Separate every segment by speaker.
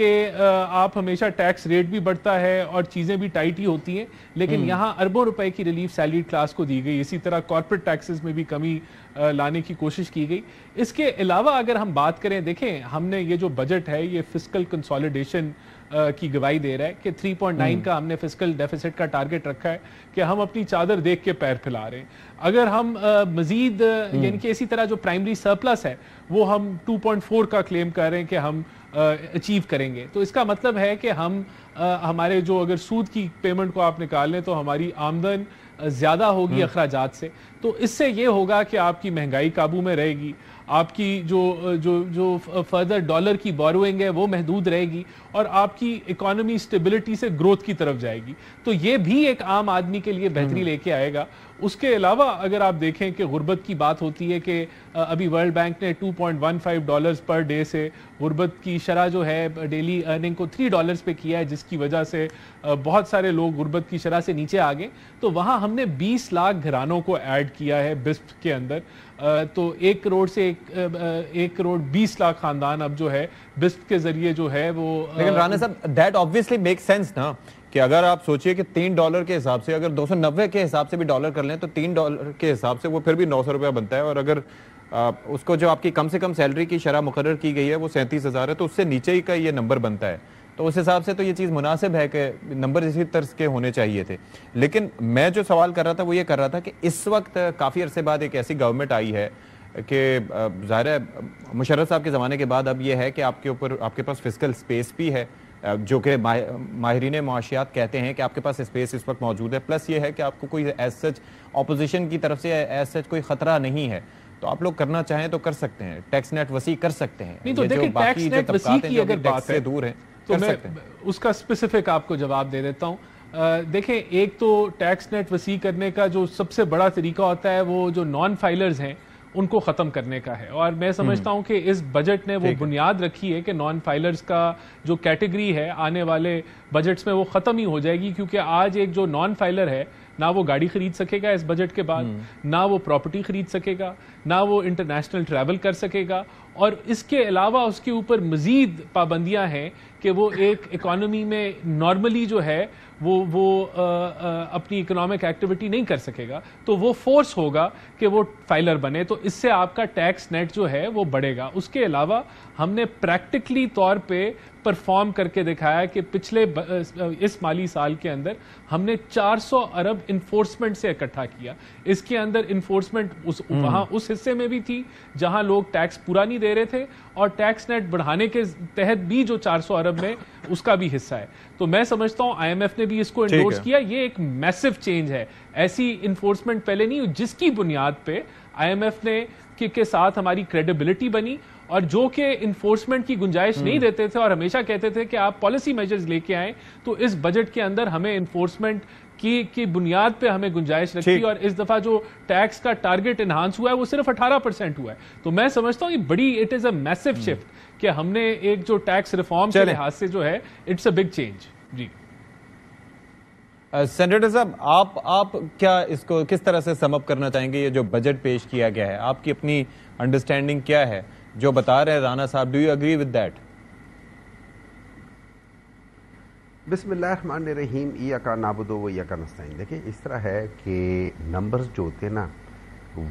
Speaker 1: کہ آپ ہمیشہ ٹیکس ریٹ بھی بڑھتا ہے اور چیزیں بھی ٹائٹ ہی ہوتی ہیں, لیکن یہاں اربوں روپے کی ریلیف سیلریڈ کلاس کو دی گئی. اسی طرح کارپوریٹ ٹیکسز میں بھی کمی لانے کی کوشش کی گئی. اس کے علاوہ اگر ہم بات کریں, دیکھیں ہم نے یہ جو بجٹ ہے یہ فسکل کنسولیڈیشن کی گواہی دے رہا ہے کہ 3.9 کا ہم نے فسکل ڈیفیسٹ کا ٹارگٹ رکھا ہے کہ ہم اپنی چادر دیکھ کے پیر پھیلا رہے ہیں. اگر ہم مزید یعنی کہ اسی طرح جو پرائمری سرپلس ہے وہ ہم 2.4 کا کلیم کر رہے ہیں کہ ہم اچیو کریں گے, تو اس کا مطلب ہے کہ ہم ہمارے جو اگر سود کی پیمنٹ کو آپ نکال لیں تو ہماری آمدن زیادہ ہوگی اخراجات سے. تو اس سے یہ ہوگا کہ آپ کی مہنگائی قابو میں رہے گی, آپ کی جو فردر ڈالر کی بوروئنگ ہے وہ محدود رہے گی, اور آپ کی اکانومی سٹیبلٹی سے گروتھ کی طرف جائے گی. تو یہ بھی ایک عام آدمی کے لیے بہتری لے کے آئے گا. اس کے علاوہ اگر آپ دیکھیں کہ غربت کی بات ہوتی ہے کہ ابھی ورلڈ بینک نے $2.15 پر ڈے سے غربت کی شرح جو ہے ڈیلی ارننگ کو $3 پہ کیا ہے, جس کی وجہ سے بہت سارے لوگ غربت کی شرح سے نیچے آ گئے. تو وہاں ہم نے 20 لاکھ گھرانوں کو ایڈ کیا ہے بسپ کے اندر. تو 1 کروڑ سے 1 کروڑ 20 لاکھ خاندان اب جو ہے بسپ کے ذریعے جو ہے وہ.
Speaker 2: لیکن رانا صاحب دیٹ obviously makes sense نا, کہ اگر آپ سوچئے کہ $3 کے حساب سے اگر 290 کے حساب سے بھی ڈالر کر لیں تو $3 کے حساب سے وہ پھر بھی 900 روپیہ بنتا ہے, اور اگر اس کو جو آپ کی کم سے کم سیلری کی شرح مقرر کی گئی ہے وہ 37,000 ہے, تو اس سے نیچے ہی کا یہ نمبر بنتا ہے. تو اس حساب سے تو یہ چیز مناسب ہے کہ نمبر اسی طرز کے ہونے چاہیے تھے. لیکن میں جو سوال کر رہا تھا وہ یہ کر رہا تھا کہ اس وقت کافی عرصے بعد ایک ایسی گورنمنٹ آئی ہے کہ ظاہر ہے مشرف صاحب کے زمانے کے بعد اب یہ ہے کہ آپ کے پاس فسکل سپیس بھی ہے, جو کہ ماہرین معاشیات کہتے ہیں کہ آپ کے پاس اسپیس اس وقت موجود ہے. پلس یہ ہے کہ آپ کو کوئی ایز سچ اپوزیشن کی طرف سے ایز سچ کوئی خطرہ نہیں ہے, تو آپ لوگ کرنا چاہیں تو کر سکتے ہیں, ٹیکس نیٹ وسیع کر سکتے ہیں.
Speaker 1: نہیں تو دیکھیں ٹیکس نیٹ وسیع کی اگر بات ہے
Speaker 2: دور ہے
Speaker 1: تو میں اس کا اسپیسیفک آپ کو جواب دے دیتا ہوں. دیکھیں ایک تو ٹیکس نیٹ وسیع کرنے کا جو سب سے بڑا طریقہ ہوتا ہے وہ جو نان فائلرز ہیں ان کو ختم کرنے کا ہے, اور میں سمجھتا ہوں کہ اس بجٹ نے وہ بنیاد رکھی ہے کہ نان فائلرز کا جو کیٹیگری ہے آنے والے بجٹس میں وہ ختم ہی ہو جائے گی. کیونکہ آج ایک جو نان فائلر ہے نہ وہ گاڑی خرید سکے گا اس بجٹ کے بعد, نہ وہ پراپرٹی خرید سکے گا, نہ وہ انٹرنیشنل ٹریول کر سکے گا, اور اس کے علاوہ اس کے اوپر مزید پابندیاں ہیں کہ وہ ایک اکانومی میں نارملی جو ہے وہ اپنی اکنامک ایکٹیویٹی نہیں کر سکے گا, تو وہ فورس ہوگا کہ وہ فائلر بنے. تو اس سے آپ کا ٹیکس نیٹ جو ہے وہ بڑھے گا. اس کے علاوہ ہم نے پریکٹیکلی طور پہ پرفارم کر کے دکھایا کہ پچھلے اس مالی سال کے اندر ہم نے 400 ارب انفورسمنٹ سے اکٹھا کیا. اس کے اندر انفورسمنٹ وہاں اس حصے میں بھی تھی جہاں لوگ ٹیکس پورا نہیں دے رہے تھے, اور ٹیکس نیٹ بڑھانے کے تحت بھی جو 400 ارب میں اس کا بھی حصہ ہے. تو میں سمجھتا ہوں آئی ایم ایف نے بھی اس کو انڈورس کیا. یہ ایک میسو چینج ہے, ایسی انفورسمنٹ پہلے نہیں, جس کی بنیاد پہ آئی ایم ایف نے کے ساتھ ہماری کریڈیبلٹی بنی, اور جو کہ انفورسمنٹ کی گنجائش نہیں دیتے تھے اور ہمیشہ کہتے تھے کہ آپ پالیسی میجرز لے کے آئیں, تو اس بجٹ کے اندر ہمیں انفورسمنٹ کی بنیاد پہ ہمیں گنجائش رکھی, اور اس دفعہ جو ٹیکس کا ٹارگٹ انہانس ہوا ہے وہ صرف 18% ہوا ہے. تو میں سمجھتا ہوں یہ بڑی it is a Meesho shift کہ ہم نے ایک جو ٹیکس ریفارم کے لحاظ سے جو ہے اٹس اے بگ چینج. جی
Speaker 2: سینیٹر صاحب آپ کیا اس کو کس طرح سے سم اپ کرنا چاہیں گے, یہ جو بجٹ پیش کیا گیا ہے آپ کی اپنی انڈرسٹینڈنگ کیا ہے جو بتا رہے ہیں رانا صاحب, do you agree with that?
Speaker 3: بسم اللہ الرحمن الرحیم. ایاک نعبد و ایاک نستعین. دیکھیں اس طرح ہے کہ نمبرز جو ہوتے ہیں نا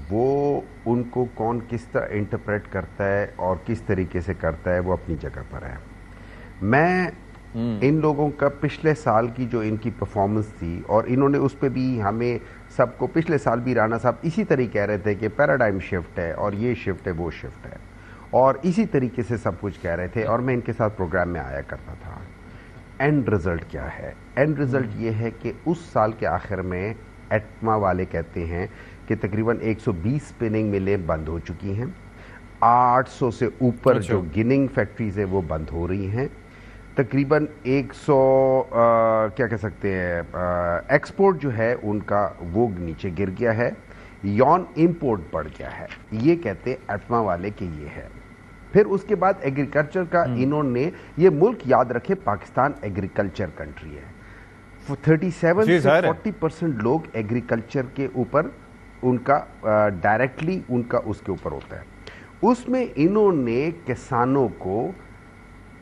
Speaker 3: وہ ان کو کون کس طرح انٹرپریٹ کرتا ہے اور کس طریقے سے کرتا ہے وہ اپنی جگہ پر ہے. میں ان لوگوں کا پچھلے سال کی جو ان کی پرفارمنس تھی, اور انہوں نے اس پہ بھی ہمیں سب کو پچھلے سال بھی رانا صاحب اسی طریقے کہہ رہے تھے کہ پیراڈائم شفٹ ہے اور یہ شفٹ ہے وہ شفٹ ہے, اور اسی طریقے سے سب کچھ کہہ رہے تھے, اور میں ان کے ساتھ پروگرام میں آیا کرتا تھا. اینڈ رزلٹ کیا ہے؟ اینڈ رزلٹ یہ ہے کہ اس سال کے آخر میں ایٹما والے کہتے ہیں کہ تقریباً 120 اسپننگ ملیں بند ہو چکی ہیں, 800 سے اوپر جو گننگ فیکٹریز ہیں وہ بند ہو رہی ہیں, تقریباً 100 کیا کہہ سکتے ہیں ایکسپورٹ جو ہے ان کا وہ نیچے گر گیا ہے, یون امپورٹ بڑھ گیا ہے. یہ کہتے ایٹما والے کہ یہ ہے. پھر اس کے بعد ایگریکلچر کا انہوں نے, یہ ملک یاد رکھے پاکستان ایگریکلچر کنٹری ہے, 37 سے 40% لوگ ایگریکلچر کے اوپر ان کا ڈائریکٹلی ان کا اس کے اوپر ہوتا ہے. اس میں انہوں نے کسانوں کو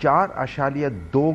Speaker 3: 4.2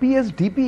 Speaker 3: PSDP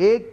Speaker 3: 1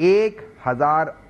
Speaker 3: 1000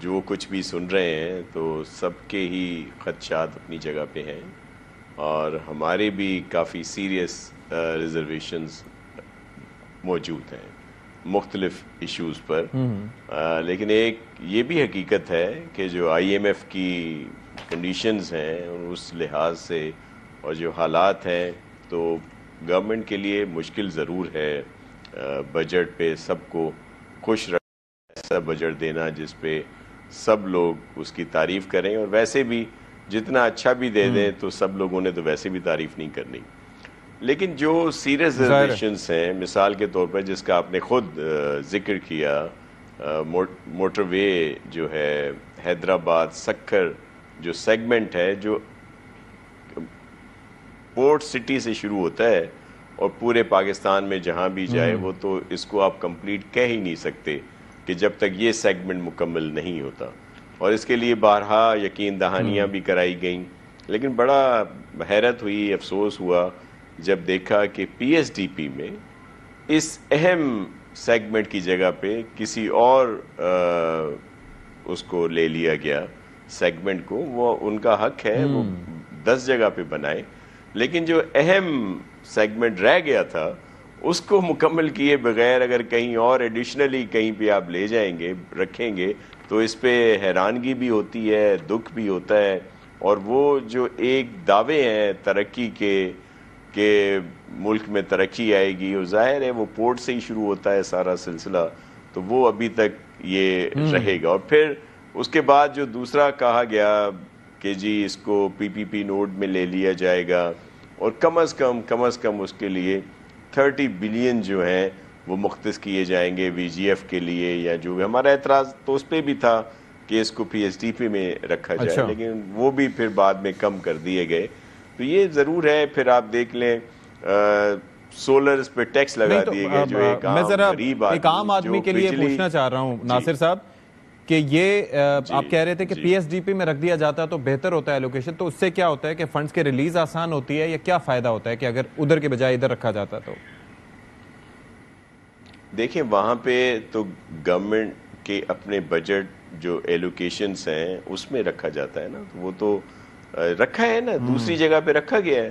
Speaker 4: جو کچھ بھی سن رہے ہیں تو سب کے ہی خدشات اپنی جگہ پہ ہیں اور ہمارے بھی کافی سیریس ریزرویشنز موجود ہیں مختلف ایشوز پر. لیکن ایک یہ بھی حقیقت ہے کہ جو IMF کی کنڈیشنز ہیں اس لحاظ سے اور جو حالات ہیں تو گورنمنٹ کے لیے مشکل ضرور ہے بجٹ پہ سب کو خوش رکھ ایسا بجٹ دینا جس پہ سب لوگ اس کی تعریف کریں, اور ویسے بھی جتنا اچھا بھی دے دیں تو سب لوگوں نے تو ویسے بھی تعریف نہیں کرنی. لیکن جو سیریس ریزرویشنز ہیں مثال کے طور پر جس کا آپ نے خود ذکر کیا, موٹر وے جو ہے حیدرآباد سکھر جو سیگمنٹ ہے جو پورٹ سٹی سے شروع ہوتا ہے اور پورے پاکستان میں جہاں بھی جائے وہ تو اس کو آپ کمپلیٹ کہہ ہی نہیں سکتے کہ جب تک یہ سیگمنٹ مکمل نہیں ہوتا, اور اس کے لیے بارہا یقین دہانیاں بھی کرائی گئیں. لیکن بڑا حیرت ہوئی, افسوس ہوا جب دیکھا کہ PSDP میں اس اہم سیگمنٹ کی جگہ پہ کسی اور اس کو لے لیا گیا سیگمنٹ کو. وہ ان کا حق ہے وہ 10 جگہ پہ بنائے, لیکن جو اہم سیگمنٹ رہ گیا تھا اس کو مکمل کیے بغیر اگر کہیں اور ایڈیشنلی کہیں پہ آپ لے جائیں گے رکھیں گے تو اس پہ حیرانگی بھی ہوتی ہے, دکھ بھی ہوتا ہے. اور وہ جو ایک دعوے ہیں ترقی کے کہ ملک میں ترقی آئے گی, اور ظاہر ہے وہ پورٹ سے ہی شروع ہوتا ہے سارا سلسلہ, تو وہ ابھی تک یہ رہے گا. اور پھر اس کے بعد جو دوسرا کہا گیا کہ جی اس کو PPP نوڈ میں لے لیا جائے گا اور کم از کم اس کے لیے 30 بلین جو ہیں وہ مختص کیے جائیں گے VGF کے لیے, یا جو بھی ہمارا اعتراض تو اس پہ بھی تھا کہ اس کو PSDP میں رکھا جائے, لیکن وہ بھی پھر بعد میں کم کر دیے گئے. تو یہ ضرور ہے. پھر آپ دیکھ لیں سولرز پہ ٹیکس لگا دیے گئے جو
Speaker 2: ایک عام آدمی کے لیے پوچھنا چاہ رہا ہوں ناصر صاحب کہ یہ آپ کہہ رہے تھے کہ PSDP میں رکھ دیا جاتا ہے تو بہتر ہوتا ہے ایلوکیشن, تو اس سے کیا ہوتا ہے کہ فنڈز کے ریلیز آسان ہوتی ہے, یا کیا فائدہ ہوتا ہے کہ اگر ادھر کے بجائے ادھر رکھا جاتا تو؟
Speaker 4: دیکھیں وہاں پہ تو گورنمنٹ کے اپنے بجٹ جو ایلوکیشنز ہیں اس میں رکھا جاتا ہے نا, تو وہ تو رکھا ہے نا, دوسری جگہ پہ رکھا گیا ہے.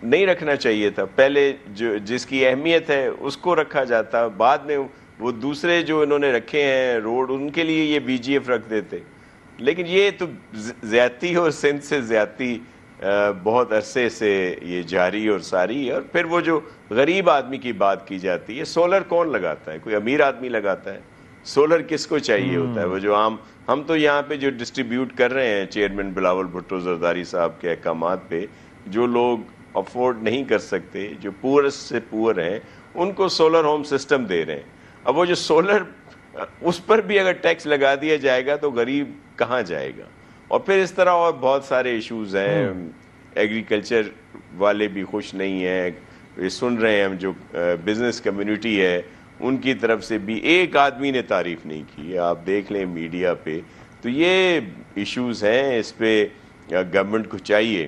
Speaker 4: نہیں رکھنا چاہیے تھا, پہلے جو جس کی اہمیت ہے اس کو رکھا جاتا, بعد میں وہ دوسرے جو انہوں نے رکھے ہیں روڈ ان کے لیے یہ VGF رکھ دیتے. لیکن یہ تو زیادتی اور سندھ سے زیادتی بہت عرصے سے یہ جاری اور ساری ہے. اور پھر وہ جو غریب آدمی کی بات کی جاتی ہے, سولر کون لگاتا ہے؟ کوئی امیر آدمی لگاتا ہے؟ سولر کس کو چاہیے ہوتا ہے؟ وہ جو عام ہم تو یہاں پہ جو ڈسٹریبیوٹ کر رہے ہیں چیئرمین بلاول بھٹو زرداری صاحب کے احکامات پہ, جو لوگ افورڈ نہیں کر سکتے, جو پورسٹ سے پور ہیں, ان کو سولر ہوم سسٹم دے رہے ہیں. اب وہ جو سولر اس پر بھی اگر ٹیکس لگا دیا جائے گا تو غریب کہاں جائے گا؟ اور پھر اس طرح اور بہت سارے ایشوز ہیں. ایگریکلچر والے بھی خوش نہیں ہیں, یہ سن رہے ہیں ہم, جو بزنس کمیونٹی ہے ان کی طرف سے بھی ایک آدمی نے تعریف نہیں کی. آپ دیکھ لیں میڈیا پہ, تو یہ ایشوز ہیں. اس پہ گورنمنٹ کو چاہیے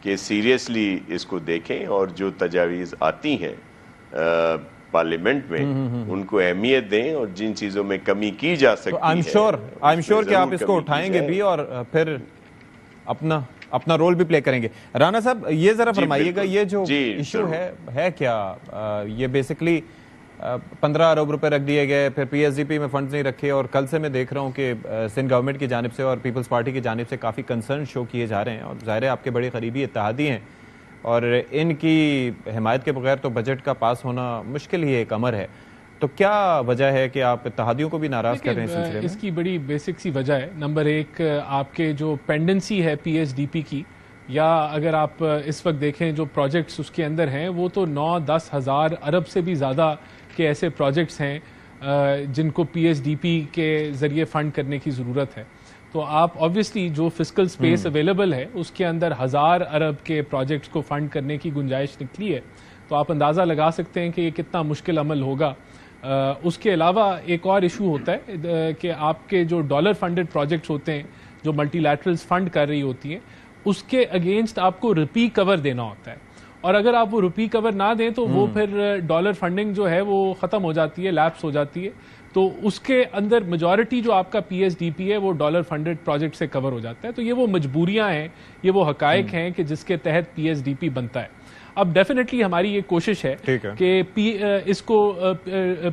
Speaker 4: کہ سیریسلی اس کو دیکھیں اور جو تجاویز آتی ہیں پارلیمنٹ میں ان کو اہمیت دیں, اور جن چیزوں میں کمی کی جا سکتی ہے
Speaker 2: آئی ایم شور کہ آپ اس کو اٹھائیں گے بھی اور پھر اپنا رول بھی پلے کریں گے. رانا صاحب یہ ذرا فرمائیے گا, یہ جو ایشو ہے کیا؟ یہ بیسکلی 15 ارب روپے رکھ دیے گئے, پھر PSDP میں فنڈز نہیں رکھے, اور کل سے میں دیکھ رہا ہوں کہ سندھ گورنمنٹ کی جانب سے اور پیپلز پارٹی کی جانب سے کافی کنسرن شو کیے جا رہے ہیں, اور ظاہر ہے آپ کے بڑے قریبی اتحادی ہیں اور ان کی حمایت کے بغیر تو بجٹ کا پاس ہونا مشکل ہی ایک امر ہے. تو کیا وجہ ہے کہ آپ اتحادیوں کو بھی ناراض کر رہے ہیں اس سلسلے میں؟
Speaker 1: اس کی بڑی بیسک سی وجہ ہے. نمبر ایک, آپ کے جو پینڈنسی ہے PSDP کی, یا اگر آپ اس وقت دیکھیں جو پروجیکٹس اس کے اندر ہیں وہ تو 9-10 ہزار ارب سے بھی زیادہ کے ایسے پروجیکٹس ہیں جن کو PSDP کے ذریعے فنڈ کرنے کی ضرورت ہے. تو آپ آبویسلی جو فسکل سپیس اویلیبل ہے اس کے اندر 1000 ارب کے پروجیکٹس کو فنڈ کرنے کی گنجائش نکلی ہے. تو آپ اندازہ لگا سکتے ہیں کہ یہ کتنا مشکل عمل ہوگا. اس کے علاوہ ایک اور ایشو ہوتا ہے کہ آپ کے جو ڈالر فنڈڈ پروجیکٹس ہوتے ہیں جو ملٹی لیٹرلز فنڈ کر رہی ہوتی ہیں, اس کے اگینسٹ آپ کو ریپی کور دینا ہوتا ہے, اور اگر آپ وہ روپی کور نہ دیں تو وہ پھر ڈالر فنڈنگ جو ہے وہ ختم ہو جاتی ہے, لیپس ہو جاتی ہے, تو اس کے اندر میجورٹی جو آپ کا پی ایس ڈی پی ہے وہ ڈالر فنڈڈ پروجیکٹ سے کور ہو جاتا ہے. تو یہ وہ مجبوریاں ہیں, یہ وہ حقائق ہیں کہ جس کے تحت پی ایس ڈی پی بنتا ہے. اب ڈیفینیٹلی ہماری یہ کوشش ہے کہ اس کو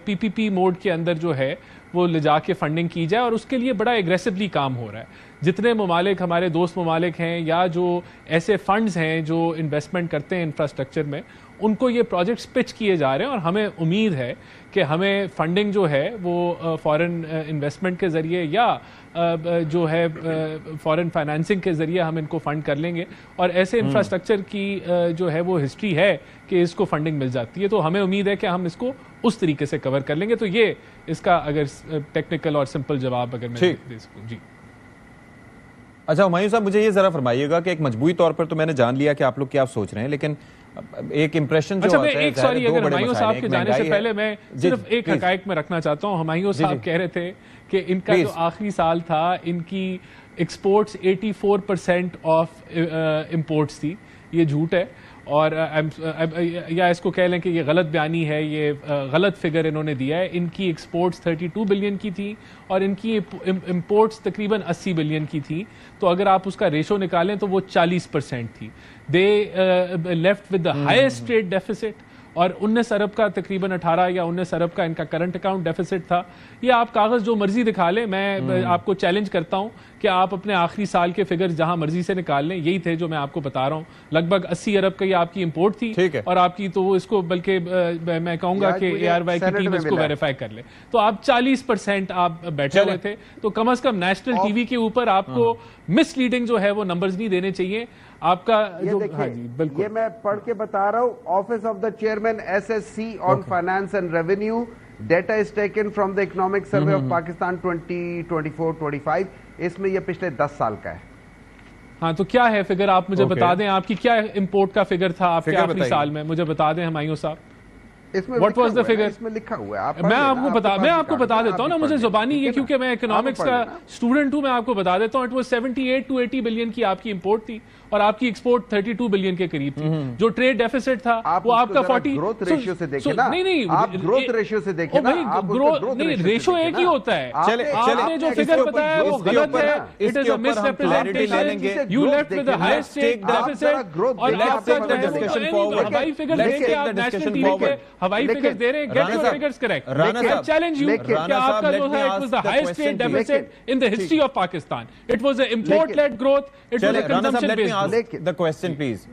Speaker 1: پی پی پی موڈ کے اندر جو ہے وہ لے جا کے فنڈنگ کی جائے, اور اس کے لیے بڑا ایگریسولی کام ہو رہا ہے. جتنے ممالک ہمارے دوست ممالک ہیں یا جو ایسے فنڈز ہیں جو انویسٹمنٹ کرتے ہیں انفراسٹرکچر میں, ان کو یہ پروجیکٹس پچ کیے جا رہے ہیں, اور ہمیں امید ہے کہ ہمیں فنڈنگ جو ہے وہ فارن انویسٹمنٹ کے ذریعے یا جو ہے فارن فائنینسنگ کے ذریعے ہم ان کو فنڈ کر لیں گے. اور ایسے انفراسٹرکچر کی جو ہے وہ ہسٹری ہے کہ اس کو فنڈنگ مل جاتی ہے, تو ہمیں امید ہے کہ ہم اس کو اس طریقے سے کور کر لیں گے. تو یہ اس کا اگر ٹیکنیکل اور سمپل جواب اگر میں دے سکوں. جی
Speaker 2: اچھا ہمایوں صاحب, مجھے یہ ذرا فرمائیے گا کہ ایک مجموعی طور پر تو میں نے جان لیا کہ آپ لوگ کیا سوچ رہے ہیں, لیکن ایک امپریشن جو
Speaker 1: آتا ہے, سوری اگر ہمایوں صاحب کے جانے سے پہلے میں صرف ایک حقائق میں رکھنا چاہتا ہوں. ہمایوں صاحب کہہ رہے تھے کہ ان کا جو آخری سال تھا ان کی ایکسپورٹس 84% آف امپورٹس تھی. یہ جھوٹ ہے, اور یا اس کو کہہ لیں کہ یہ غلط بیانی ہے, یہ غلط فگر انہوں نے دیا ہے. ان کی ایکسپورٹس 32 بلین کی تھی اور ان کی امپورٹس تقریباً 80 بلین کی تھی. تو اگر آپ اس کا ریشو نکالیں تو وہ 40% تھی. They left with the highest trade deficit, اور 19 ارب کا تقریباً 18 یا 19 ارب کا ان کا کرنٹ اکاؤنٹ ڈیفیسٹ تھا. یہ آپ کاغذ جو مرضی دکھا لیں, میں آپ کو چیلنج کرتا ہوں کہ آپ اپنے آخری سال کے فگر جہاں مرضی سے نکال لیں, یہی تھے جو میں آپ کو بتا رہا ہوں. لگ بھگ 80 ارب کا یہ آپ کی امپورٹ تھی, اور آپ کی تو وہ اس کو بلکہ میں کہوں گا کہ اے آر وائی کی ٹیم اس کو ویریفائی کر لے, تو آپ 40% آپ بیٹھے ہوئے تھے. تو کم از کم نیشنل ٹی وی کے اوپر آپ کو مس لیڈنگ جو ہے وہ نمبرز نہیں دینے چاہیے. آپ کا
Speaker 3: یہ میں پڑھ کے بتا رہا ہوں, office of the chairman S S C on finance and revenue, data is taken from the economic survey of Pakistan 2024-25. اس میں یہ پچھلے 10 سال کا ہے.
Speaker 1: ہاں تو کیا ہے فگر, آپ مجھے بتا دیں, آپ کی کیا امپورٹ کا فگر تھا آپ کے آخری سال میں, مجھے بتا دیں ہمایوں صاحب. What was the figure?
Speaker 3: اس میں لکھا ہوا ہے,
Speaker 1: میں آپ کو بتا دیتا ہوں نا, مجھے زبانی یہ کیونکہ میں اکنامکس کا اسٹوڈنٹ ہوں, میں آپ کو بتا دیتا ہوں. It was 78 to 80 بلین کی آپ کی امپورٹ تھی, اور آپ کی ایکسپورٹ 32 بلین کے قریب تھی. جو ٹریڈ ڈیفیسٹ تھا وہ آپ کا 40.
Speaker 3: گروتھ ریشیو سے دیکھیں نا,
Speaker 1: نہیں
Speaker 3: آپ گروتھ ریشیو سے دیکھیں نا,
Speaker 1: نہیں ریشو ایک ہی ہوتا ہے. آپ نے جو فگر بتایا ہے وہ غلط ہے. It is a misrepresentation. You left with the highest trade deficit, اور آپ کا ہوائی فگر لے کے آپ نیشنل ٹی وی کے ہوائی فگر دے رہے ہیں. Get your figures correct. I challenge you کہ آپ کا جو ہے it was the highest trade deficit in the history of Pakistan. It was an import-led growth. It was a consumption-based growth.
Speaker 2: The question please.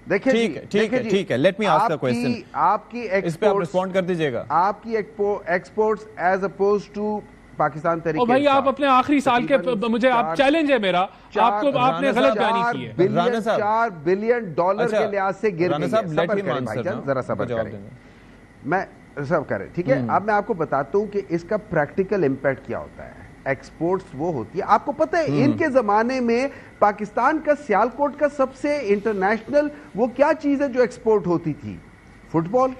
Speaker 3: ٹھیک
Speaker 2: ہے, let me ask the question.
Speaker 3: آپ کی
Speaker 2: اس پہ آپ رسپونڈ کر دیجئے گا.
Speaker 3: آپ کی exports as opposed to Pakistan Tehreek
Speaker 1: Insaf. بھائی آپ اپنے آخری سال کے, مجھے آپ چیلنج ہے میرا, آپ نے غلط بیانی کی ہے.
Speaker 3: 4 بلین ڈالر کے لحاظ سے گر گئی ہے. ذرا صبر کریں, میں سب کریں, ٹھیک ہے. اب میں آپ کو بتاتا ہوں کہ اس کا پریکٹیکل امپیکٹ کیا ہوتا ہے. ایکسپورٹس وہ ہوتی ہے, آپ کو پتہ ہے ان کے زمانے میں پاکستان کا سیالکوٹ کا سب سے انٹرنیشنل وہ کیا چیز ہے جو ایکسپورٹ ہوتی تھی؟ فٹ بال.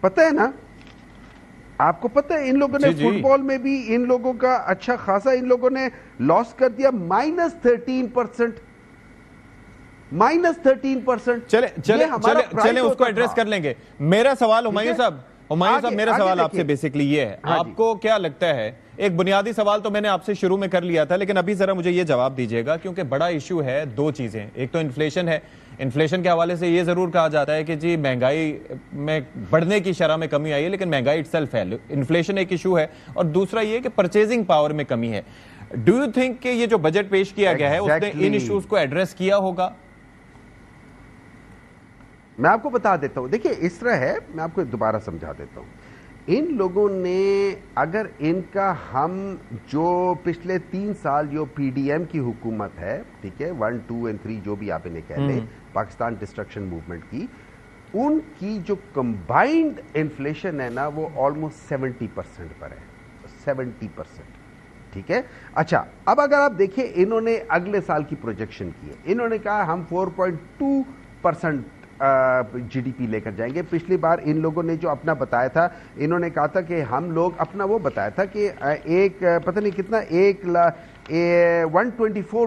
Speaker 3: پتہ ہے نا آپ کو, پتہ ہے ان لوگوں نے فٹ بال میں بھی ان لوگوں کا اچھا خاصا ان لوگوں نے لاس کر دیا, -13%.
Speaker 2: چلیں اس کو ایڈریس کر لیں گے. میرا سوال ہمایوں صاحب میرا سوال آپ سے بیسکلی یہ ہے, آپ کو کیا لگتا ہے, ایک بنیادی سوال تو میں نے آپ سے شروع میں کر لیا تھا, لیکن ابھی ذرا مجھے یہ جواب دیجئے گا, کیونکہ بڑا ایشو ہے. 2 چیزیں, ایک تو انفلیشن ہے. انفلیشن کے حوالے سے یہ ضرور کہا جاتا ہے کہ جی مہنگائی میں بڑھنے کی شرح میں کمی آئی ہے, لیکن مہنگائی اٹ سیلف ہے. انفلیشن ایک ایشو ہے, اور دوسرا یہ کہ پرچیزنگ پاور میں کمی ہے. ڈو یو تھنک کہ یہ جو بجٹ پیش کیا گیا ہے اس نے ان ایشوز کو ایڈریس کیا ہوگا؟
Speaker 3: میں آپ کو بتا دیتا ہوں, دیکھیں اس طرح ہے, میں آپ کو دوبارہ سمجھا دیتا ہوں. ان لوگوں نے اگر ان کا ہم جو پچھلے 3 سال جو پی ڈی ایم کی حکومت ہے, ٹھیک ہے, 1, 2 اور 3 جو بھی آپ انہیں کہہ لیں, پاکستان ڈسٹرکشن موومنٹ کی, ان کی جو کمبائنڈ انفلیشن ہے نا وہ آلموسٹ 70% پر ہے. 70%, ٹھیک ہے. اچھا اب اگر آپ دیکھیں انہوں نے اگلے سال کی پروجیکشن کی ہے, انہوں نے کہا ہم 4.2% جی ڈی پی لے کر جائیں گے. پچھلی بار ان لوگوں نے جو اپنا بتایا تھا, انہوں نے کہا تھا کہ ہم لوگ اپنا وہ بتایا تھا کہ ایک پتہ نہیں کتنا 124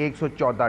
Speaker 3: 114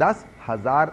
Speaker 3: 10,000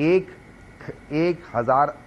Speaker 3: 1,000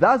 Speaker 3: 10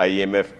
Speaker 4: IMF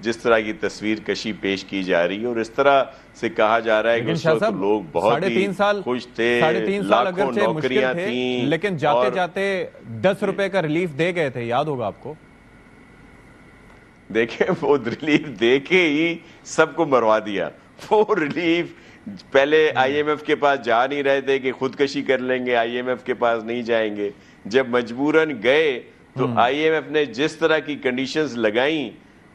Speaker 4: جس طرح کی تصویر کشی پیش کی جا رہی ہے اور اس طرح سے کہا جا رہا ہے کہ اس وقت لوگ بہت ہی خوش تھے, لاکھوں نوکریاں تھیں,
Speaker 2: لیکن جاتے جاتے 10 روپے کا ریلیف دے گئے تھے, یاد ہوگا آپ کو.
Speaker 4: دیکھیں وہ ریلیف دے کے ہی سب کو مروا دیا. وہ ریلیف پہلے آئی ایم ایف کے پاس جا نہیں رہے تھے کہ خودکشی کر لیں گے, آئی ایم ایف کے پاس نہیں جائیں گے. جب مجبوراً گئے تو آئی ایم ایف نے جس طرح کی کنڈیشنز لگائیں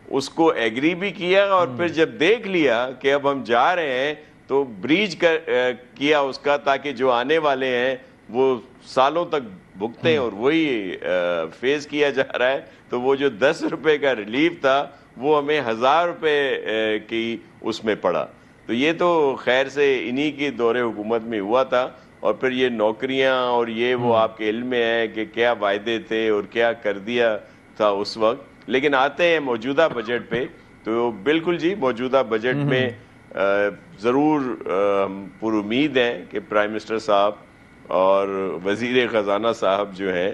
Speaker 4: اس کو ایگری بھی کیا, اور پھر جب دیکھ لیا کہ اب ہم جا رہے ہیں تو بریج کیا اس کا, تاکہ جو آنے والے ہیں وہ سالوں تک بھگتے ہیں, اور وہی فیس کیا جا رہا ہے. تو وہ جو 10 روپے کا ریلیف تھا وہ ہمیں 1000 روپے کی اس میں پڑا. تو یہ تو خیر سے انہی کی دور حکومت میں ہوا تھا, اور پھر یہ نوکریاں اور یہ وہ آپ کے علم میں ہے کہ کیا وعدے تھے اور کیا کر دیا تھا اس وقت. لیکن آتے ہیں موجودہ بجٹ پہ, تو بالکل جی موجودہ بجٹ میں ضرور پر امید ہیں کہ پرائم منسٹر صاحب اور وزیر خزانہ صاحب جو ہیں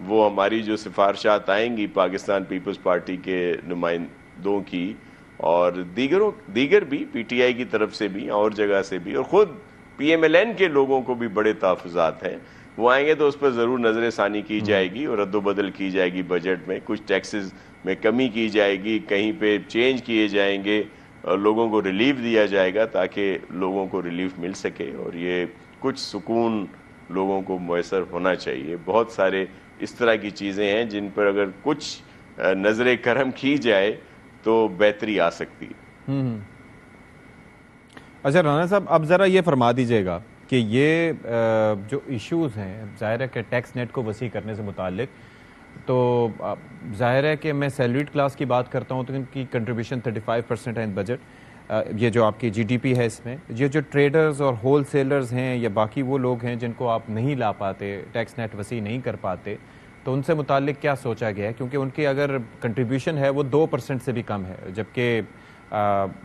Speaker 4: وہ ہماری جو سفارشات آئیں گی پاکستان پیپلز پارٹی کے نمائندوں کی اور دیگر بھی پی ٹی آئی کی طرف سے بھی اور جگہ سے بھی, اور خود پی ایم ایل این کے لوگوں کو بھی بڑے تحفظات ہیں, وہ آئیں گے تو اس پر ضرور نظر ثانی کی جائے گی اور رد و بدل کی جائے گی. بجٹ میں کچھ ٹیکسز میں کمی کی جائے گی, کہیں پہ چینج کیے جائیں گے, اور لوگوں کو ریلیف دیا جائے گا تاکہ لوگوں کو ریلیف مل سکے, اور یہ کچھ سکون لوگوں کو میسر ہونا چاہیے. بہت سارے اس طرح کی چیزیں ہیں جن پر اگر کچھ نظر کرم کی جائے تو بہتری آ سکتی ہے.
Speaker 2: اچھا رانا صاحب, اب ذرا یہ فرما دیجئے گا کہ یہ جو ایشوز ہیں, ظاہر ہے کہ ٹیکس نیٹ کو وسیع کرنے سے متعلق, تو ظاہر ہے کہ میں سیلریڈ کلاس کی بات کرتا ہوں تو ان کی کنٹریبیوشن 35% ہے ان بجٹ, یہ جو آپ کی جی ڈی پی ہے اس میں. یہ جو ٹریڈرز اور ہول سیلرز ہیں یا باقی وہ لوگ ہیں جن کو آپ نہیں لا پاتے, ٹیکس نیٹ وسیع نہیں کر پاتے, تو ان سے متعلق کیا سوچا گیا ہے؟ کیونکہ ان کی اگر کنٹریبیوشن ہے وہ 2% سے بھی کم ہے, جبکہ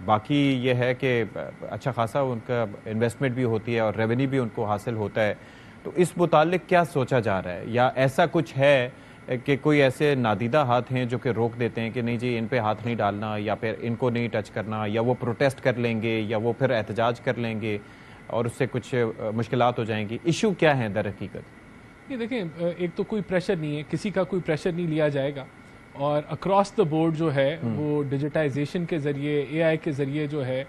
Speaker 2: باقی یہ ہے کہ اچھا خاصا ان کا انویسٹمنٹ بھی ہوتی ہے اور ریونیو بھی ان کو حاصل ہوتا ہے. تو اس متعلق کیا سوچا جا رہا ہے, یا ایسا کچھ ہے کہ کوئی ایسے نادیدہ ہاتھ ہیں جو کہ روک دیتے ہیں کہ نہیں جی ان پہ ہاتھ نہیں ڈالنا, یا پھر ان کو نہیں ٹچ کرنا, یا وہ پروٹیسٹ کر لیں گے, یا وہ پھر احتجاج کر لیں گے اور اس سے کچھ مشکلات ہو جائیں گی؟ ایشو کیا ہیں در حقیقت؟
Speaker 1: یہ دیکھیں, ایک تو کوئی پریشر نہیں ہے, کسی کا کوئی پریشر نہیں لیا جائے گا, اور اکراس دا بورڈ جو ہے وہ ڈیجیٹائزیشن کے ذریعے, اے آئی کے ذریعے جو ہے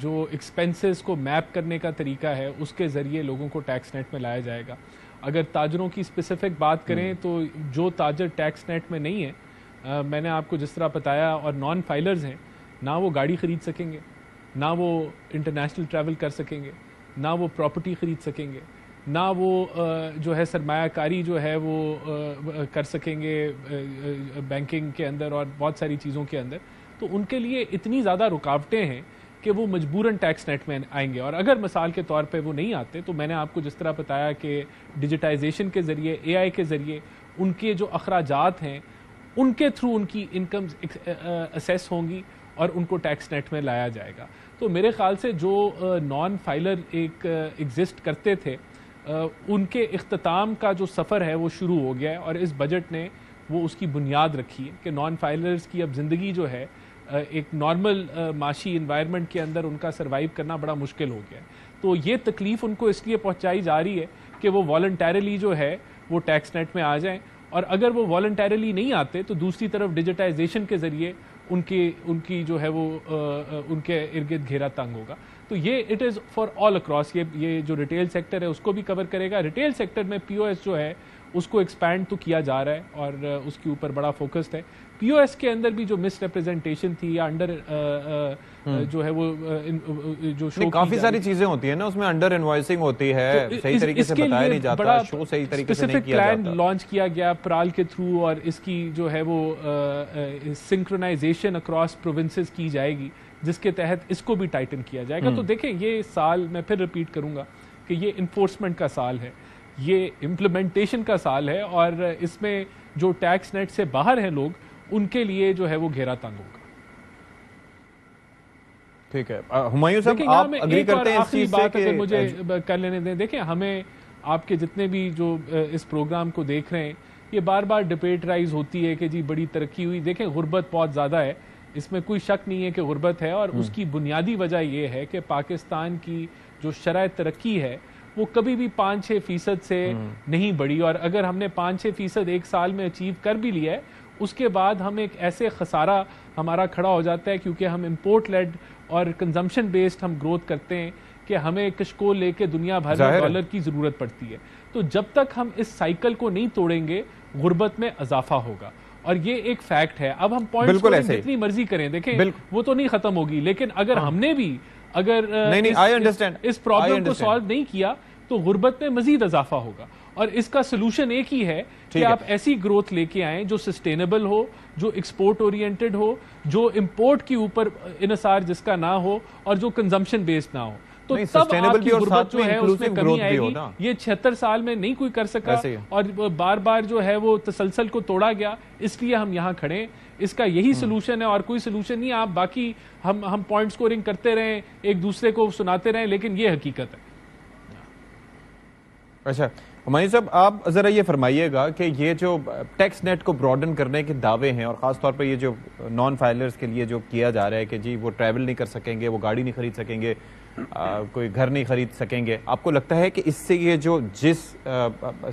Speaker 1: جو ایکسپینسز کو میپ کرنے کا طریقہ ہے اس کے ذریعے لوگوں کو ٹیکس نیٹ میں لایا جائے گا. اگر تاجروں کی اسپیسیفک بات کریں تو جو تاجر ٹیکس نیٹ میں نہیں ہے, میں نے آپ کو جس طرح بتایا, اور نان فائلرز ہیں, نہ وہ گاڑی خرید سکیں گے, نہ وہ انٹرنیشنل ٹریول کر سکیں گے, نہ وہ پراپرٹی خرید سکیں گے, نہ وہ جو ہے سرمایہ کاری جو ہے وہ کر سکیں گے بینکنگ کے اندر اور بہت ساری چیزوں کے اندر. تو ان کے لیے اتنی زیادہ رکاوٹیں ہیں کہ وہ مجبوراً ٹیکس نیٹ میں آئیں گے. اور اگر مثال کے طور پہ وہ نہیں آتے تو میں نے آپ کو جس طرح بتایا کہ ڈیجیٹائزیشن کے ذریعے, اے آئی کے ذریعے ان کے جو اخراجات ہیں ان کے تھرو ان کی انکم اسیس ہوں گی اور ان کو ٹیکس نیٹ میں لایا جائے گا. تو میرے خیال سے جو نان فائلر ایک ایگزسٹ کرتے تھے ان کے اختتام کا جو سفر ہے وہ شروع ہو گیا ہے, اور اس بجٹ نے وہ اس کی بنیاد رکھی ہے کہ نان فائلرز کی اب زندگی جو ہے ایک نارمل معاشی انوائرمنٹ کے اندر ان کا سروائیو کرنا بڑا مشکل ہو گیا ہے. تو یہ تکلیف ان کو اس لیے پہنچائی جا رہی ہے کہ وہ والنٹیرلی جو ہے وہ ٹیکس نیٹ میں آ جائیں, اور اگر وہ والنٹیرلی نہیں آتے تو دوسری طرف ڈیجیٹائزیشن کے ذریعے ان کی جو ہے وہ ان کے ارد گرد گھیرا تنگ ہوگا. تو یہ it is for all across, یہ جو ریٹیل سیکٹر ہے اس کو بھی کور کرے گا. ریٹیل سیکٹر میں پی او ایس جو ہے اس کو ایکسپینڈ تو کیا جا رہا ہے اور اس کے اوپر بڑا فوکسڈ ہے. پی او ایس کے اندر بھی جو مس ریپرزنٹیشن تھی یا انڈر جو ہے وہ جو شو
Speaker 2: کافی ساری چیزیں ہوتی ہیں نا, اس میں انڈر انوائسنگ ہوتی ہے, صحیح طریقے سے بتایا نہیں جاتا, شو صحیح طریقے سے نہیں کیا جاتا.
Speaker 1: پلان لانچ کیا گیا پرال کے تھرو, اور اس کی جو ہے وہ سنکرونائزیشن اکراس پروونسز کی جائے گی جس کے تحت اس کو بھی ٹائٹن کیا جائے گا. تو دیکھیں یہ سال, میں پھر ریپیٹ کروں گا کہ یہ انفورسمنٹ کا سال ہے, یہ امپلیمنٹیشن کا سال ہے, اور اس میں جو ٹیکس نیٹ سے باہر ہیں لوگ ان کے لیے جو ہے وہ گھیرا تنگ ہوگا.
Speaker 2: ٹھیک ہے ہمایوں صاحب, آپ اگری کرتے ہیں اس چیز سے کہ
Speaker 1: مجھے کر لینے دیں. دیکھیں ہمیں آپ کے جتنے بھی جو اس پروگرام کو دیکھ رہے ہیں یہ بار بار ڈبیٹ رائز ہوتی ہے کہ جی بڑی ترقی ہوئی. دیکھیں غربت بہت زیادہ ہے, اس میں کوئی شک نہیں ہے کہ غربت ہے، اور اس کی بنیادی وجہ یہ ہے کہ پاکستان کی جو شرح ترقی ہے وہ کبھی بھی 5-6% سے نہیں بڑھی، اور اگر ہم نے 5-6% ایک سال میں اچیو کر بھی لیا ہے اس کے بعد ہم ایک ایسے خسارہ ہمارا کھڑا ہو جاتا ہے، کیونکہ ہم امپورٹ لیڈ اور کنزمپشن بیسڈ ہم گروتھ کرتے ہیں کہ ہمیں کشکول لے کے دنیا بھر میں ڈالر کی ضرورت پڑتی ہے. تو جب تک ہم اس سائیکل کو نہیں توڑیں گے غربت میں اضافہ ہوگا، اور یہ ایک فیکٹ ہے. اب ہم پوائنٹس جتنی مرضی کریں، دیکھیں وہ تو نہیں ختم ہوگی، لیکن اگر ہم نے بھی اس پرابلم کو سالو نہیں کیا تو غربت میں مزید اضافہ ہوگا. اور اس کا سلوشن ایک ہی ہے کہ آپ ایسی گروتھ لے کے آئیں جو سسٹینیبل ہو، جو ایکسپورٹ اورینٹڈ ہو، جو امپورٹ کے اوپر انحصار جس کا نہ ہو، اور جو کنزمپشن بیسڈ نہ ہو. تو تب آپ کی غربت جو ہے اس میں کمی آئے گی. یہ 76 سال میں نہیں کوئی کر سکا، اور بار بار جو ہے وہ تسلسل کو توڑا گیا، اس لیے ہم یہاں کھڑے ہیں. اس کا یہی سلوشن ہے اور کوئی سلوشن نہیں. آپ باقی ہم پوائنٹ سکورنگ کرتے رہیں، ایک دوسرے کو سناتے رہیں، لیکن یہ حقیقت ہے.
Speaker 2: اچھا ہمایوں صاحب، آپ ذرا یہ فرمائیے گا کہ یہ جو ٹیکس نیٹ کو براڈن کرنے کے دعوے ہیں، اور خاص طور پہ یہ جو نان فائلرز کے لیے جو کیا جا رہا ہے کہ جی وہ ٹریول نہیں کر سکیں گے، وہ گاڑی نہیں خرید سکیں گے، کوئی گھر نہیں خرید سکیں گے، آپ کو لگتا ہے کہ اس سے یہ جو جس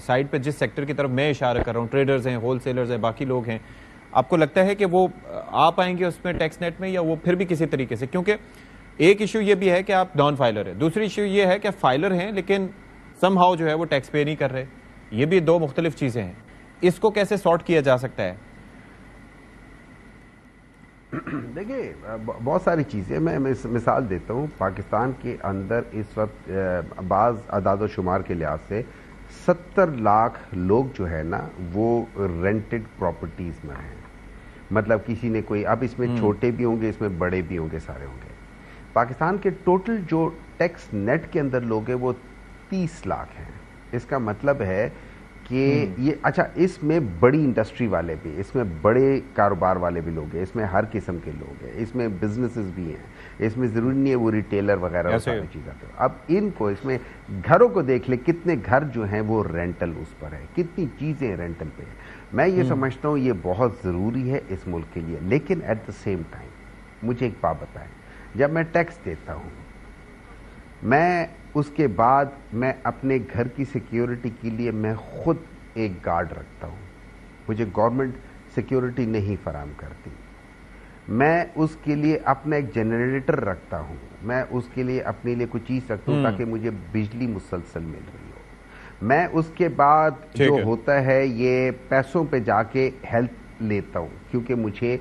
Speaker 2: سائڈ پہ جس سیکٹر کی طرف میں اشارہ کر رہا ہوں، ٹریڈرز ہیں، ہول سیلرز ہیں، باقی لوگ ہیں، آپ کو لگتا ہے کہ وہ آ پائیں گے اس میں ٹیکس نیٹ میں، یا وہ پھر بھی کسی طریقے سے؟ کیونکہ ایک ایشو یہ بھی ہے کہ آپ نان فائلر ہیں، دوسری ایشو یہ ہے کہ فائلر ہیں لیکن سم ہاؤ جو ہے وہ ٹیکس پے نہیں کر رہے. یہ بھی دو مختلف چیزیں ہیں. اس کو کیسے سارٹ کیا جا سکتا ہے؟
Speaker 3: دیکھیے بہت ساری چیزیں، میں مثال دیتا ہوں. پاکستان کے اندر اس وقت بعض اعداد و شمار کے لحاظ سے 70 لاکھ لوگ جو ہے نا وہ رینٹڈ پراپرٹیز میں ہیں. مطلب کسی نے کوئی، اب اس میں چھوٹے بھی ہوں گے، اس میں بڑے بھی ہوں گے، سارے ہوں گے. پاکستان کے ٹوٹل جو ٹیکس نیٹ کے اندر لوگ ہیں وہ 30 لاکھ ہیں. اس کا مطلب ہے کہ یہ اچھا، اس میں بڑی انڈسٹری والے بھی، اس میں بڑے کاروبار والے بھی لوگ ہیں، اس میں ہر قسم کے لوگ ہیں، اس میں بزنسز بھی ہیں، اس میں ضروری نہیں ہے وہ ریٹیلر وغیرہ ساری چیزیں. اب ان کو اس میں گھروں کو دیکھ لے، کتنے گھر جو ہیں وہ رینٹل اس پر ہے، کتنی چیزیں رینٹل پہ ہیں. میں یہ سمجھتا ہوں یہ بہت ضروری ہے اس ملک کے لیے. لیکن ایٹ دا سیم ٹائم مجھے ایک بات بتائیں، جب میں ٹیکس دیتا ہوں، میں اس کے بعد میں اپنے گھر کی سیکیورٹی کے لیے میں خود ایک گارڈ رکھتا ہوں. مجھے گورنمنٹ سیکیورٹی نہیں فراہم کرتی. میں اس کے لیے اپنا ایک جنریٹر رکھتا ہوں، میں اس کے لیے اپنے لیے کچھ چیز رکھتا ہوں تاکہ مجھے بجلی مسلسل مل رہی ہو. میں اس کے بعد جو ہوتا ہے یہ پیسوں پہ جا کے ہیلپ لیتا ہوں، کیونکہ مجھے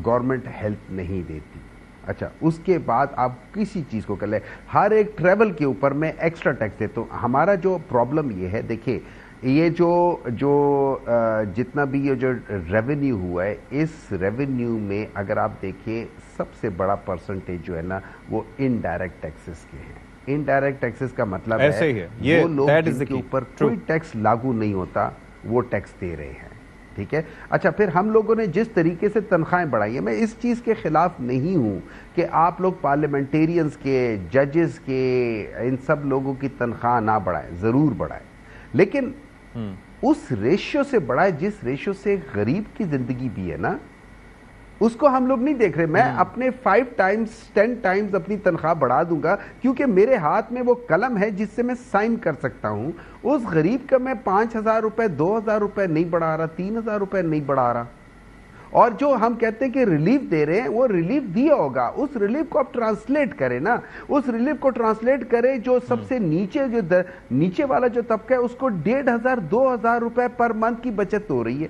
Speaker 3: گورنمنٹ ہیلپ نہیں دیتی. اچھا، اس کے بعد آپ کسی چیز کو کر لیں، ہر ایک ٹریول کے اوپر میں ایکسٹرا ٹیکس دیتا ہوں. ہمارا جو پرابلم یہ ہے، دیکھیں یہ جو جتنا بھی یہ جو ریونیو ہوا ہے، اس ریونیو میں اگر آپ دیکھیں سب سے بڑا پرسنٹیج جو ہے نا وہ انڈائریکٹ ٹیکسز کے ہیں. انڈائریکٹ ٹیکسز کا مطلب ہے وہ لوگ جن کے اوپر کوئی ٹیکس لاگو نہیں ہوتا وہ ٹیکس دے رہے ہیں. ٹھیک ہے. اچھا، پھر ہم لوگوں نے جس طریقے سے تنخواہیں بڑھائی ہیں، میں اس چیز کے خلاف نہیں ہوں کہ آپ لوگ پارلیمنٹیرینز کے، ججز کے، ان سب لوگوں کی تنخواہ نہ بڑھائیں، ضرور بڑھائیں، لیکن اس ریشیو سے بڑھائیں جس ریشیو سے غریب کی زندگی بھی ہے نا، اس کو ہم لوگ نہیں دیکھ رہے. میں اپنے 5 ٹائمز 10 ٹائمز اپنی تنخواہ بڑھا دوں گا کیونکہ میرے ہاتھ میں وہ قلم ہے جس سے میں سائن کر سکتا ہوں. اس غریب کا میں 5,000 روپے 2,000 روپے نہیں بڑھا رہا، 3,000 روپے نہیں بڑھا رہا. اور جو ہم کہتے ہیں کہ ریلیف دے رہے ہیں، وہ ریلیف دیا ہوگا. اس ریلیف کو آپ ٹرانسلیٹ کریں نا، اس ریلیف کو ٹرانسلیٹ کریں. جو سب سے نیچے، جو نیچے والا جو طبقہ ہے، اس کو 1,500 2,000 روپے پر منتھ کی بچت ہو رہی ہے.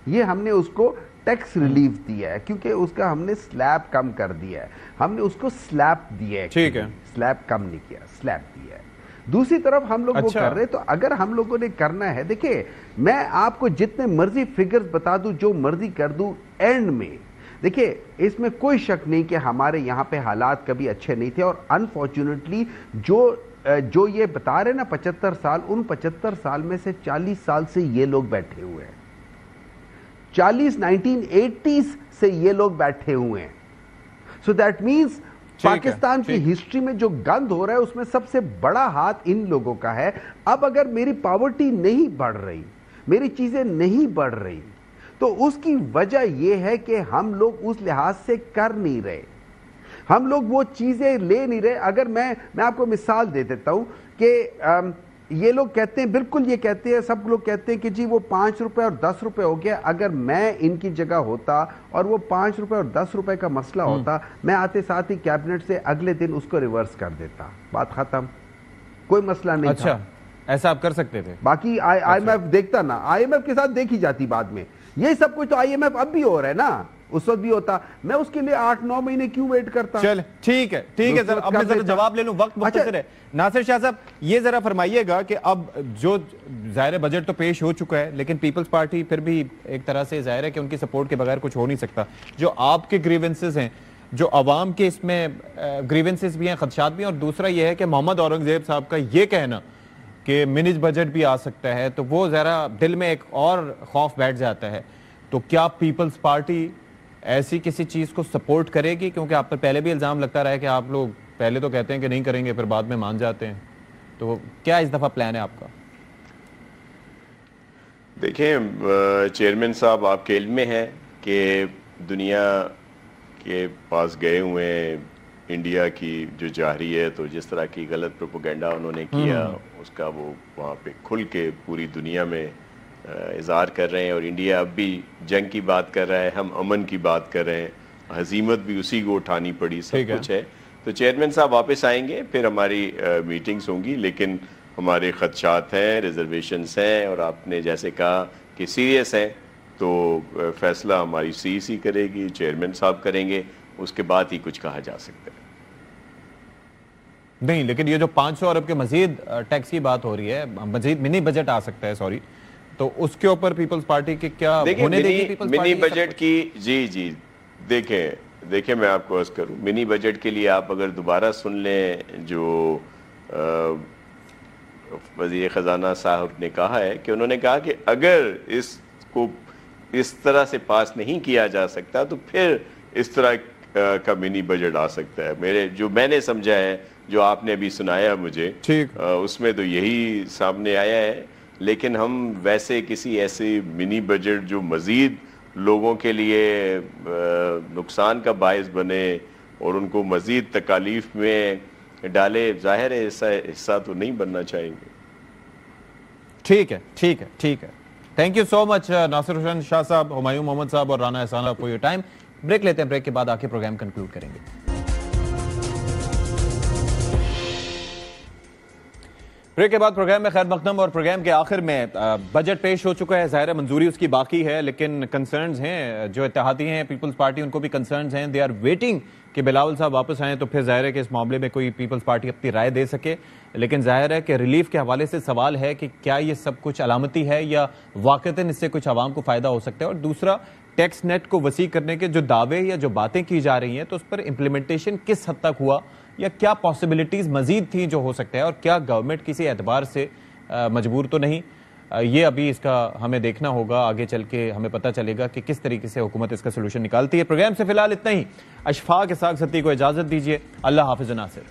Speaker 3: یہ ہم نے اس کو ٹیکس ریلیف دیا ہے کیونکہ اس کا ہم نے سلیب کم کر دیا ہے. ہم نے اس کو سلیب دیا ہے، ٹھیک ہے، سلیب کم نہیں کیا، سلیب دیا ہے. دوسری طرف ہم لوگ وہ کر رہے. تو اگر ہم لوگوں نے کرنا ہے، دیکھیں میں آپ کو جتنے مرضی فگرز بتا دوں، جو مرضی کر دوں، اینڈ میں دیکھیں اس میں کوئی شک نہیں کہ ہمارے یہاں پہ حالات کبھی اچھے نہیں تھے. اور انفارچونیٹلی جو یہ بتا رہے نا 75 سال، ان 75 سال میں سے 40 سال سے یہ لوگ بیٹھے ہوئے ہیں. 1980s سے یہ لوگ بیٹھے ہوئے ہیں. سو دیٹ مینس پاکستان کی ہسٹری میں جو گند ہو رہا ہے اس میں سب سے بڑا ہاتھ ان لوگوں کا ہے. اب اگر میری پاورٹی نہیں بڑھ رہی، میری چیزیں نہیں بڑھ رہی، تو اس کی وجہ یہ ہے کہ ہم لوگ اس لحاظ سے کر نہیں رہے، ہم لوگ وہ چیزیں لے نہیں رہے۔ اگر میں آپ کو مثال دے دیتا ہوں کہ یہ لوگ کہتے ہیں، بالکل یہ کہتے ہیں، سب لوگ کہتے ہیں کہ جی وہ 5 روپے اور 10 روپے ہو گیا۔ اگر میں ان کی جگہ ہوتا اور وہ 5 روپے اور 10 روپے کا مسئلہ ہوتا، میں آتے ساتھ ہی کیبنٹ سے اگلے دن اس کو ریورس کر دیتا، بات ختم، کوئی مسئلہ نہیں تھا۔
Speaker 2: اچھا، ایسا آپ کر سکتے تھے؟
Speaker 3: باقی آئی ایم ایف دیکھتا نا، آئی ایم ایف کے ساتھ دیکھی جاتی بعد میں، یہ سب کچھ تو آئی ایم ایف اب بھی ہو رہا ہے نا، اس وقت بھی ہوتا، میں اس کے لیے 8-9 مہینے کیوں ویٹ کرتا؟
Speaker 2: چلے ٹھیک ہے اب میں ذرا جواب لے لوں، وقت مختصر ہے۔ ناصر شاہ صاحب یہ ذرا فرمائیے گا کہ اب جو ظاہر بجٹ تو پیش ہو چکا ہے، لیکن پیپلز پارٹی پھر بھی ایک طرح سے ظاہر ہے کہ ان کی سپورٹ کے بغیر کچھ ہو نہیں سکتا، جو آپ کے گریونسز ہیں، جو عوام کے اس میں گریونسز بھی ہیں، خدشات بھی ہیں، اور دوسرا یہ ہے کہ محمد اورنگزیب صاحب کا یہ کہنا کہ منیج بجٹ بھی آ سکتا ہے، تو وہ ذرا دل میں ایک اور خوف بیٹھ جاتا ہے۔ تو کیا پیپلز پارٹی ایسی کسی چیز کو سپورٹ کرے گی؟ کیونکہ آپ پر پہلے بھی الزام لگتا رہا ہے کہ آپ لوگ پہلے تو کہتے ہیں کہ نہیں کریں گے، پھر بعد میں مان جاتے ہیں، تو کیا اس دفعہ پلان ہے آپ کا؟
Speaker 4: دیکھیں چیئرمین صاحب، آپ کے علم میں ہے کہ دنیا کے پاس گئے ہوئے ہیں انڈیا کی جو جاہری ہے، تو جس طرح کی غلط پروپیگنڈا انہوں نے کیا اس کا وہ وہاں پہ کھل کے پوری دنیا میں اظہار کر رہے ہیں، اور انڈیا اب بھی جنگ کی بات کر رہا ہے، ہم امن کی بات کر رہے ہیں، ہزیمت بھی اسی کو اٹھانی پڑی، سب کچھ ہے۔ تو چیئرمین صاحب واپس آئیں گے، پھر ہماری میٹنگز ہوں گی، لیکن ہمارے خدشات ہیں، ریزرویشنز ہیں، اور آپ نے جیسے کہا کہ سیریس ہیں، تو فیصلہ ہماری سی سی کرے گی، چیئرمین صاحب کریں گے، اس کے بعد ہی کچھ کہا جا سکتا ہے۔
Speaker 2: نہیں، لیکن یہ جو 500 ارب کے مزید ٹیکس کی بات ہو رہی ہے، مزید منی بجٹ آ سکتا ہے، سوری، تو اس کے اوپر پیپلز پارٹی کے کیا ہونے دے گی؟ پیپلز پارٹی
Speaker 4: منی بجٹ کی جی دیکھیں میں آپ کو عرض کروں، منی بجٹ کے لیے آپ اگر دوبارہ سن لیں جو وزیر خزانہ صاحب نے کہا ہے، کہ انہوں نے کہا کہ اگر اس کو اس طرح سے پاس نہیں کیا جا سکتا تو پھر اس طرح کا منی بجٹ آ سکتا ہے۔ میں نے سمجھا ہے، جو آپ نے ابھی سنایا مجھے، اس میں تو یہی سامنے آیا ہے، لیکن ہم ویسے کسی ایسے منی بجٹ جو مزید لوگوں کے لیے نقصان کا باعث بنے اور ان کو مزید تکالیف میں ڈالے، ظاہر ہے حصہ تو نہیں بننا چاہیں گے۔
Speaker 2: ٹھیک ہے تھینک یو سو مچ ناصر حسین شاہ صاحب، ہمایوں محمد صاحب اور رانا احسان فار یور ٹائم۔ بریک لیتے ہیں، بریک کے بعد آ کے پروگرام کنکلوڈ کریں گے۔ بریک کے بعد پروگرام میں خیر مقدم، اور پروگرام کے آخر میں بجٹ پیش ہو چکا ہے، ظاہر منظوری اس کی باقی ہے، لیکن کنسرنز ہیں، جو اتحادی ہیں پیپلز پارٹی، ان کو بھی کنسرنز ہیں، دے آر ویٹنگ کہ بلاول صاحب واپس آئیں، تو پھر ظاہر ہے کہ اس معاملے میں کوئی پیپلز پارٹی اپنی رائے دے سکے۔ لیکن ظاہر ہے کہ ریلیف کے حوالے سے سوال ہے کہ کیا یہ سب کچھ علامتی ہے یا واقعتاً اس سے کچھ عوام کو فائدہ ہو سکتا ہے، اور دوسرا ٹیکس نیٹ کو وسیع کرنے کے جو دعوے یا جو باتیں کی جا رہی ہیں، تو اس پر امپلیمنٹیشن کس حد تک ہوا، یا کیا پاسبلٹیز مزید تھیں جو ہو سکتا ہے، اور کیا گورنمنٹ کسی اعتبار سے مجبور تو نہیں، یہ ابھی اس کا ہمیں دیکھنا ہوگا، آگے چل کے ہمیں پتہ چلے گا کہ کس طریقے سے حکومت اس کا سلوشن نکالتی ہے۔ پروگرام سے فی الحال اتنا ہی، اشفاق اسحاق ستی کو اجازت دیجیے، اللہ حافظ ناصر۔